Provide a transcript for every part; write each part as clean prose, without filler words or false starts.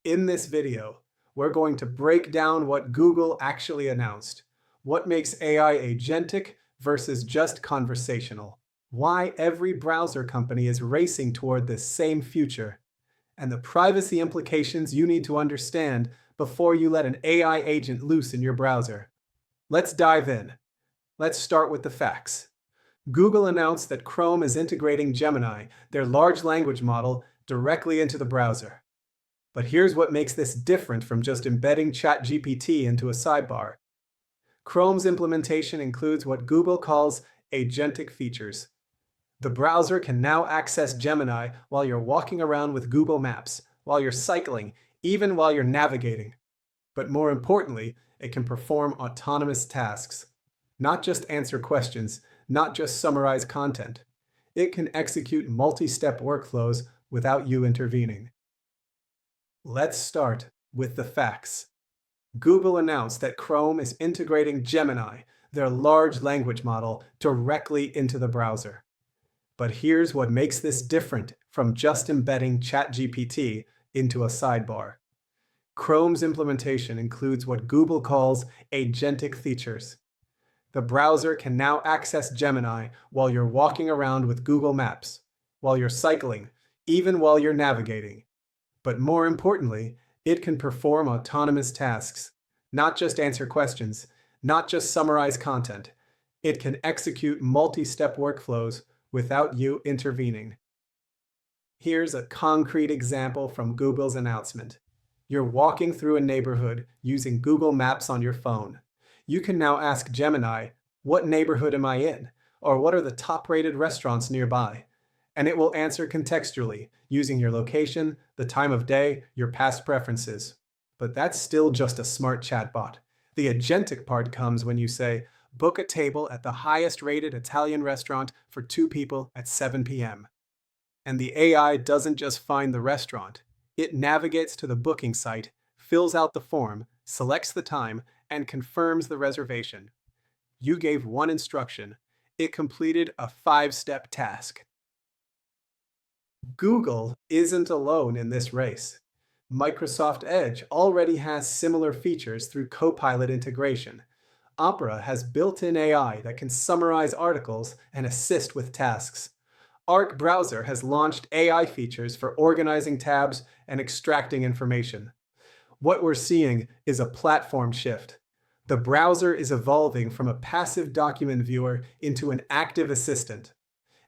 In this video, we're going to break down what Google actually announced, what makes AI agentic versus just conversational, why every browser company is racing toward this same future, and the privacy implications you need to understand before you let an AI agent loose in your browser. Let's dive in. Let's start with the facts. Google announced that Chrome is integrating Gemini, their large language model, directly into the browser. But here's what makes this different from just embedding ChatGPT into a sidebar. Chrome's implementation includes what Google calls agentic features. The browser can now access Gemini while you're walking around with Google Maps, while you're cycling, even while you're navigating. But more importantly, it can perform autonomous tasks. Not just answer questions, not just summarize content. It can execute multi-step workflows without you intervening. Let's start with the facts. Google announced that Chrome is integrating Gemini, their large language model, directly into the browser. But here's what makes this different from just embedding ChatGPT into a sidebar. Chrome's implementation includes what Google calls agentic features. The browser can now access Gemini while you're walking around with Google Maps, while you're cycling, even while you're navigating. But more importantly, it can perform autonomous tasks, not just answer questions, not just summarize content. It can execute multi-step workflows without you intervening. Here's a concrete example from Google's announcement. You're walking through a neighborhood using Google Maps on your phone. You can now ask Gemini, "What neighborhood am I in?" or "What are the top-rated restaurants nearby?" And it will answer contextually, using your location, the time of day, your past preferences. But that's still just a smart chatbot. The agentic part comes when you say, "Book a table at the highest-rated Italian restaurant for 2 people at 7 p.m." And the AI doesn't just find the restaurant. It navigates to the booking site, fills out the form, selects the time, and confirms the reservation. You gave one instruction. It completed a 5-step task. Google isn't alone in this race. Microsoft Edge already has similar features through Copilot integration. Opera has built-in AI that can summarize articles and assist with tasks. Arc Browser has launched AI features for organizing tabs and extracting information. What we're seeing is a platform shift. The browser is evolving from a passive document viewer into an active assistant.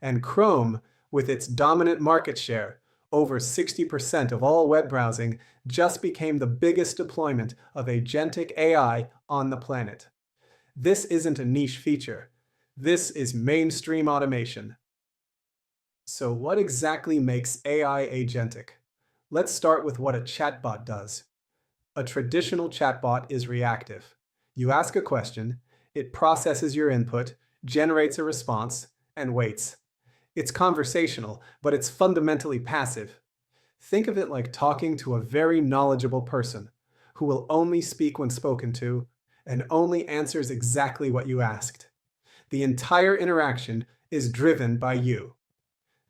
And Chrome, with its dominant market share, over 60% of all web browsing, just became the biggest deployment of agentic AI on the planet. This isn't a niche feature. This is mainstream automation. So what exactly makes AI agentic? Let's start with what a chatbot does. A traditional chatbot is reactive. You ask a question, it processes your input, generates a response, and waits. It's conversational, but it's fundamentally passive. Think of it like talking to a very knowledgeable person who will only speak when spoken to and only answers exactly what you asked. The entire interaction is driven by you.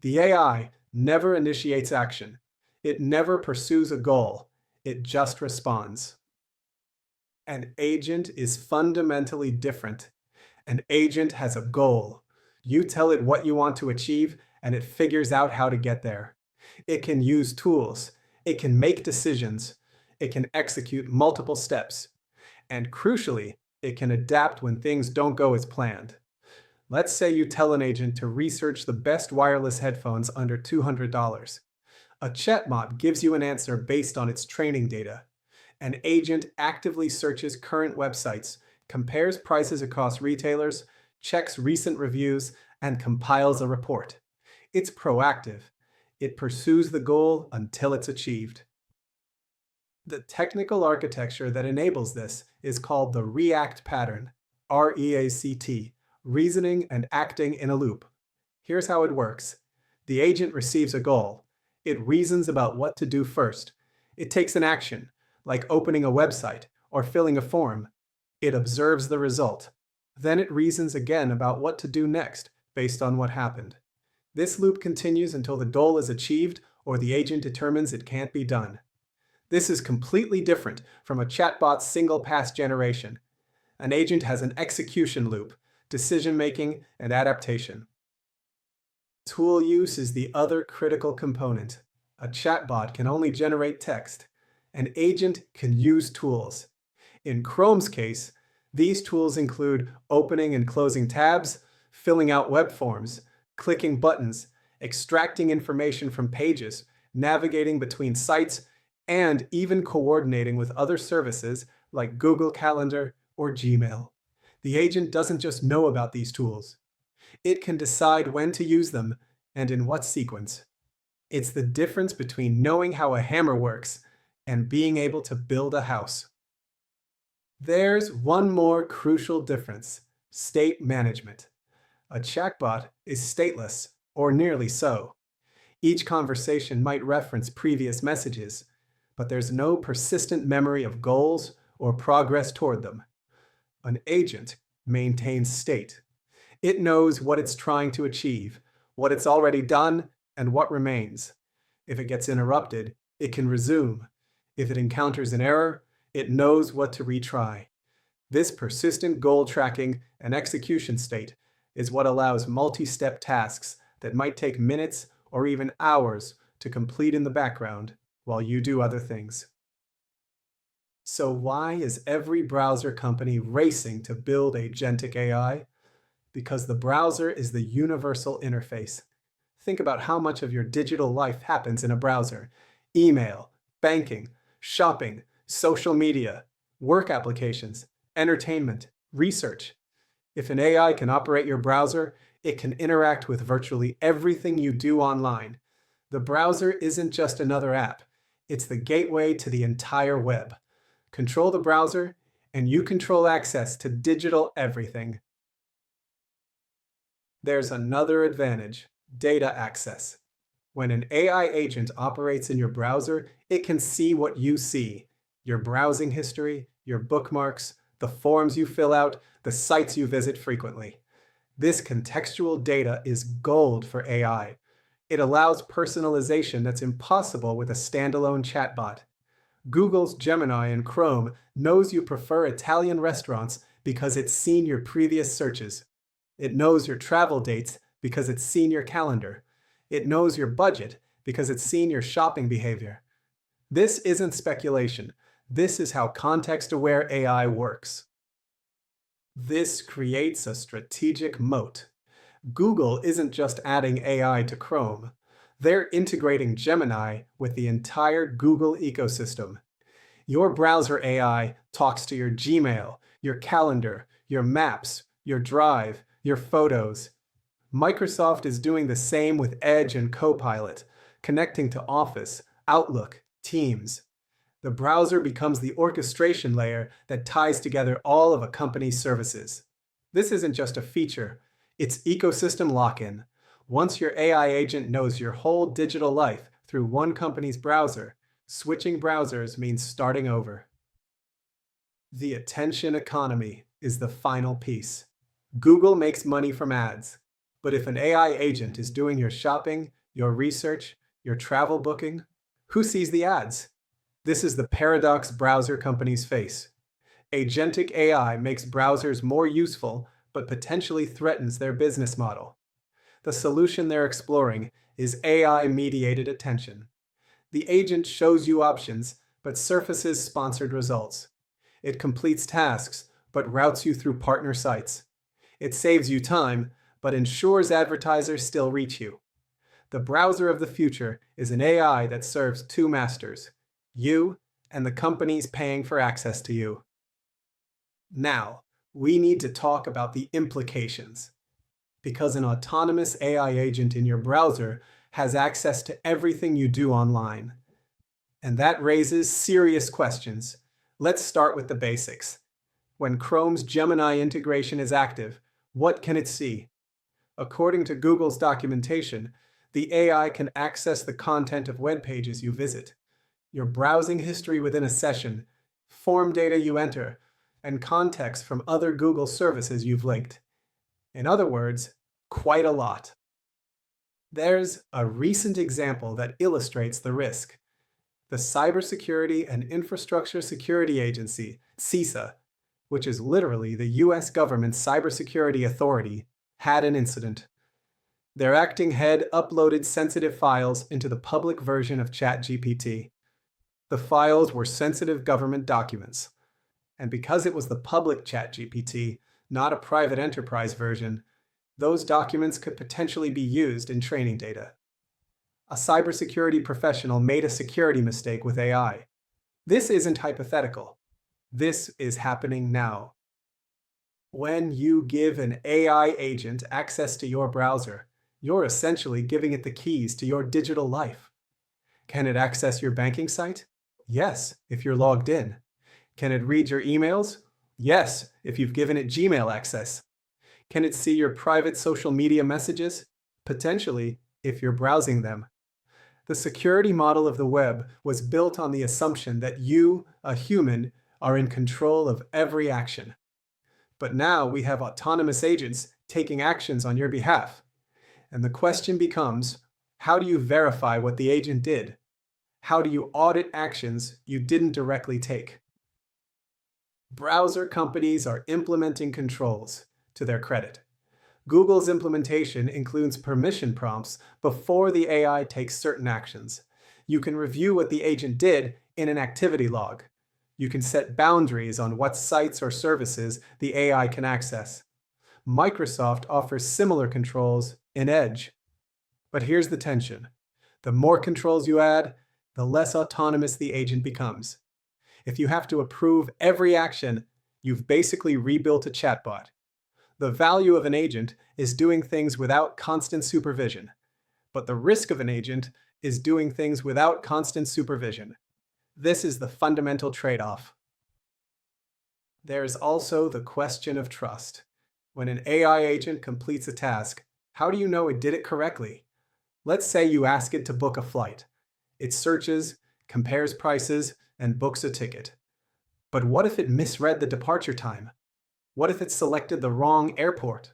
The AI never initiates action. It never pursues a goal. It just responds. An agent is fundamentally different. An agent has a goal. You tell it what you want to achieve, and it figures out how to get there. It can use tools. It can make decisions. It can execute multiple steps. And crucially, it can adapt when things don't go as planned. Let's say you tell an agent to research the best wireless headphones under $200. A chatbot gives you an answer based on its training data. An agent actively searches current websites, compares prices across retailers, checks recent reviews, and compiles a report. It's proactive. It pursues the goal until it's achieved. The technical architecture that enables this is called the REACT pattern, REACT, reasoning and acting in a loop. Here's how it works. The agent receives a goal. It reasons about what to do first. It takes an action, like opening a website or filling a form. It observes the result. Then it reasons again about what to do next based on what happened. This loop continues until the goal is achieved or the agent determines it can't be done. This is completely different from a chatbot's single-pass generation. An agent has an execution loop, decision-making, and adaptation. Tool use is the other critical component. A chatbot can only generate text. An agent can use tools. In Chrome's case, these tools include opening and closing tabs, filling out web forms, clicking buttons, extracting information from pages, navigating between sites, and even coordinating with other services like Google Calendar or Gmail. The agent doesn't just know about these tools. It can decide when to use them and in what sequence. It's the difference between knowing how a hammer works and being able to build a house. There's one more crucial difference: state management. A chatbot is stateless, or nearly so. Each conversation might reference previous messages, but there's no persistent memory of goals or progress toward them. An agent maintains state. It knows what it's trying to achieve, what it's already done, and what remains. If it gets interrupted, it can resume. If it encounters an error, it knows what to retry. This persistent goal tracking and execution state is what allows multi-step tasks that might take minutes or even hours to complete in the background while you do other things. So why is every browser company racing to build agentic AI? Because the browser is the universal interface. Think about how much of your digital life happens in a browser: email, banking, shopping, social media, work applications, entertainment, research. If an AI can operate your browser, it can interact with virtually everything you do online. The browser isn't just another app. It's the gateway to the entire web. Control the browser, and you control access to digital everything. There's another advantage: data access. When an AI agent operates in your browser, it can see what you see: your browsing history, your bookmarks, the forms you fill out, the sites you visit frequently. This contextual data is gold for AI. It allows personalization that's impossible with a standalone chatbot. Google's Gemini in Chrome knows you prefer Italian restaurants because it's seen your previous searches. It knows your travel dates because it's seen your calendar. It knows your budget because it's seen your shopping behavior. This isn't speculation. This is how context-aware AI works. This creates a strategic moat. Google isn't just adding AI to Chrome. They're integrating Gemini with the entire Google ecosystem. Your browser AI talks to your Gmail, your calendar, your maps, your Drive, your photos. Microsoft is doing the same with Edge and Copilot, connecting to Office, Outlook, Teams. The browser becomes the orchestration layer that ties together all of a company's services. This isn't just a feature, it's ecosystem lock-in. Once your AI agent knows your whole digital life through one company's browser, switching browsers means starting over. The attention economy is the final piece. Google makes money from ads, but if an AI agent is doing your shopping, your research, your travel booking, who sees the ads? This is the paradox browser companies face. Agentic AI makes browsers more useful, but potentially threatens their business model. The solution they're exploring is AI-mediated attention. The agent shows you options, but surfaces sponsored results. It completes tasks, but routes you through partner sites. It saves you time, but ensures advertisers still reach you. The browser of the future is an AI that serves two masters: you and the companies paying for access to you. Now, we need to talk about the implications. Because an autonomous AI agent in your browser has access to everything you do online. And that raises serious questions. Let's start with the basics. When Chrome's Gemini integration is active, what can it see? According to Google's documentation, the AI can access the content of web pages you visit, your browsing history within a session, form data you enter, and context from other Google services you've linked. In other words, quite a lot. There's a recent example that illustrates the risk. The Cybersecurity and Infrastructure Security Agency, CISA, which is literally the US government's cybersecurity authority, had an incident. Their acting head uploaded sensitive files into the public version of ChatGPT. The files were sensitive government documents. And because it was the public ChatGPT, not a private enterprise version, those documents could potentially be used in training data. A cybersecurity professional made a security mistake with AI. This isn't hypothetical. This is happening now. When you give an AI agent access to your browser, you're essentially giving it the keys to your digital life. Can it access your banking site? Yes, if you're logged in. Can it read your emails? Yes, if you've given it Gmail access. Can it see your private social media messages? Potentially, if you're browsing them. The security model of the web was built on the assumption that you, a human, are in control of every action. But now we have autonomous agents taking actions on your behalf. And the question becomes, how do you verify what the agent did? How do you audit actions you didn't directly take? Browser companies are implementing controls, to their credit. Google's implementation includes permission prompts before the AI takes certain actions. You can review what the agent did in an activity log. You can set boundaries on what sites or services the AI can access. Microsoft offers similar controls in Edge. But here's the tension. The more controls you add, the less autonomous the agent becomes. If you have to approve every action, you've basically rebuilt a chatbot. The value of an agent is doing things without constant supervision. But the risk of an agent is doing things without constant supervision. This is the fundamental trade-off. There's also the question of trust. When an AI agent completes a task, how do you know it did it correctly? Let's say you ask it to book a flight. It searches, compares prices, and books a ticket. But what if it misread the departure time? What if it selected the wrong airport?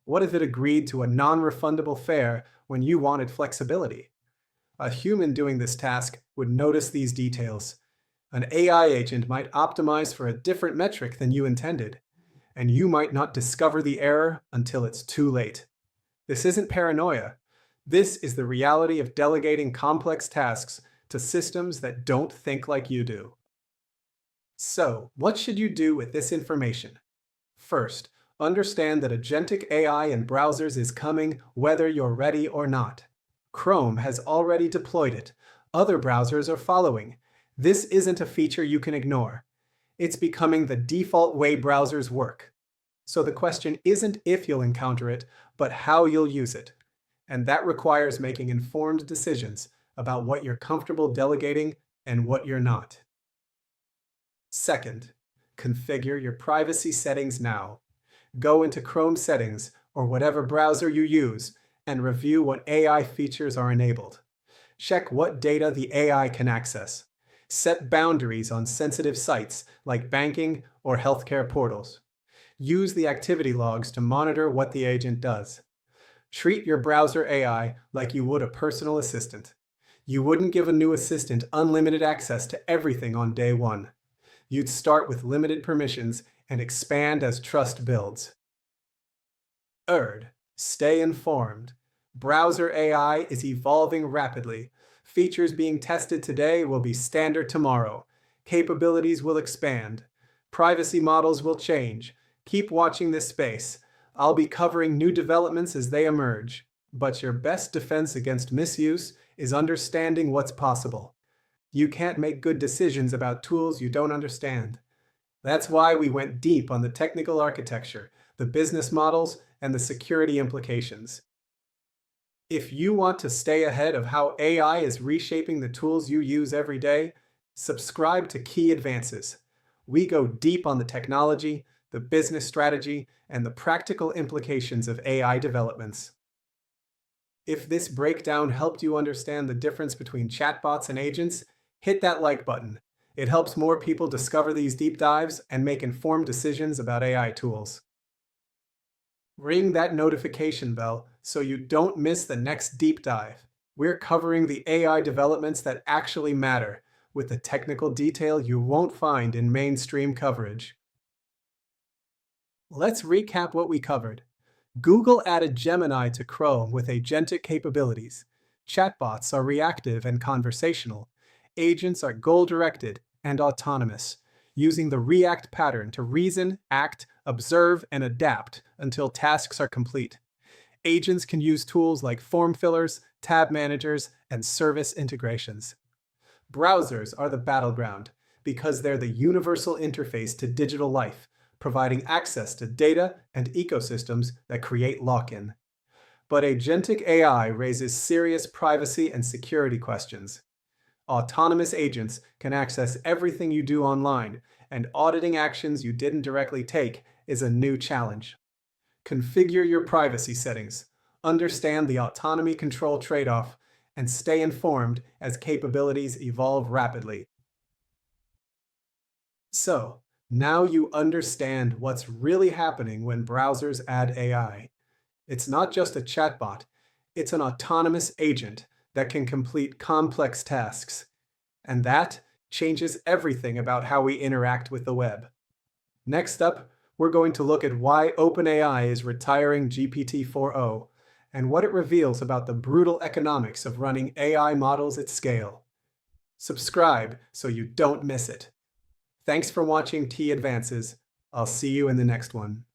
What if it agreed to a non-refundable fare when you wanted flexibility? A human doing this task would notice these details. An AI agent might optimize for a different metric than you intended, and you might not discover the error until it's too late. This isn't paranoia. This is the reality of delegating complex tasks to systems that don't think like you do. So, what should you do with this information? First, understand that agentic AI in browsers is coming whether you're ready or not. Chrome has already deployed it. Other browsers are following. This isn't a feature you can ignore. It's becoming the default way browsers work. So the question isn't if you'll encounter it, but how you'll use it. And that requires making informed decisions about what you're comfortable delegating and what you're not. Second, configure your privacy settings now. Go into Chrome settings or whatever browser you use and review what AI features are enabled. Check what data the AI can access. Set boundaries on sensitive sites like banking or healthcare portals. Use the activity logs to monitor what the agent does. Treat your browser AI like you would a personal assistant. You wouldn't give a new assistant unlimited access to everything on day one. You'd start with limited permissions and expand as trust builds. Third, stay informed. Browser AI is evolving rapidly. Features being tested today will be standard tomorrow. Capabilities will expand. Privacy models will change. Keep watching this space. I'll be covering new developments as they emerge. But your best defense against misuse is understanding what's possible. You can't make good decisions about tools you don't understand. That's why we went deep on the technical architecture, the business models, and the security implications. If you want to stay ahead of how AI is reshaping the tools you use every day, subscribe to Key Advances. We go deep on the technology, the business strategy, and the practical implications of AI developments. If this breakdown helped you understand the difference between chatbots and agents, hit that like button. It helps more people discover these deep dives and make informed decisions about AI tools. Ring that notification bell so you don't miss the next deep dive. We're covering the AI developments that actually matter, with the technical detail you won't find in mainstream coverage. Let's recap what we covered. Google added Gemini to Chrome with agentic capabilities. Chatbots are reactive and conversational. Agents are goal-directed and autonomous, using the React pattern to reason, act, observe, and adapt until tasks are complete. Agents can use tools like form fillers, tab managers, and service integrations. Browsers are the battleground because they're the universal interface to digital life, providing access to data and ecosystems that create lock-in. But agentic AI raises serious privacy and security questions. Autonomous agents can access everything you do online, and auditing actions you didn't directly take is a new challenge. Configure your privacy settings, understand the autonomy control trade-off, and stay informed as capabilities evolve rapidly. So, now you understand what's really happening when browsers add AI. It's not just a chatbot, it's an autonomous agent that can complete complex tasks. And that changes everything about how we interact with the web. Next up, we're going to look at why OpenAI is retiring GPT-4o and what it reveals about the brutal economics of running AI models at scale. Subscribe so you don't miss it. Thanks for watching T Advances. I'll see you in the next one.